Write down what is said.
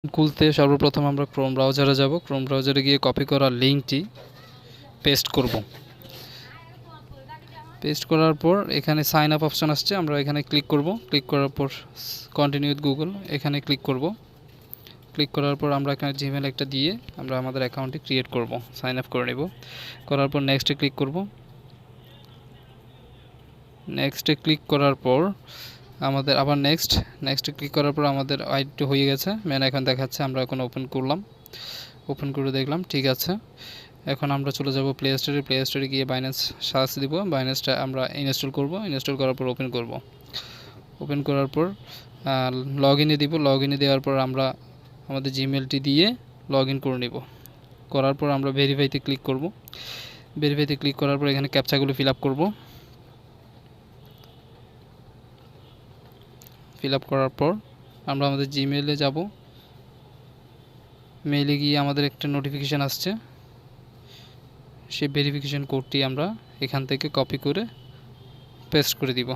খুলতে সর্বপ্রথম আমরা ক্রোম ব্রাউজারে যাব। ক্রোম ব্রাউজারে গিয়ে কপি করা লিঙ্কটি পেস্ট করব। পেস্ট করার পর এখানে সাইন আপ অপশন আসছে, আমরা এখানে ক্লিক করব। ক্লিক করার পর কন্টিনিউ উইথ গুগল এখানে ক্লিক করব। ক্লিক করার পর আমরা এখানে জিমেল একটা দিয়ে আমরা আমাদের অ্যাকাউন্টটি ক্রিয়েট করব, সাইন আপ করে নেব। করার পর নেক্সটে ক্লিক করব। নেক্সটে ক্লিক করার পর আমাদের আবার নেক্সটে ক্লিক করার পর আমাদের আইডি হয়ে গেছে, মেন এখন দেখাচ্ছে। আমরা এখন ওপেন করলাম, ওপেন করে দেখলাম ঠিক আছে। এখন আমরা চলে যাব প্লে স্টোরে। প্লে স্টোরে গিয়ে বাইন্যান্স সার্চ দিব, বাইন্যান্সটা আমরা ইনস্টল করব। ইনস্টল করার পর ওপেন করব। ওপেন করার পর লগ ইনে দিব। লগ ইনে দেওয়ার পর আমরা আমাদের জিমেলটি দিয়ে লগ ইন করে নেব। করার পর আমরা ভেরিফাইতে ক্লিক করব। ভেরিফাইতে ক্লিক করার পর এখানে ক্যাপচাগুলো ফিল আপ করব। ফিল আপ করার পর আমরা আমাদের জিমেলে যাব। মেইলে গিয়ে আমাদের একটা নোটিফিকেশান আসছে, সেই ভেরিফিকেশন কোডটি আমরা এখান থেকে কপি করে পেস্ট করে দিব।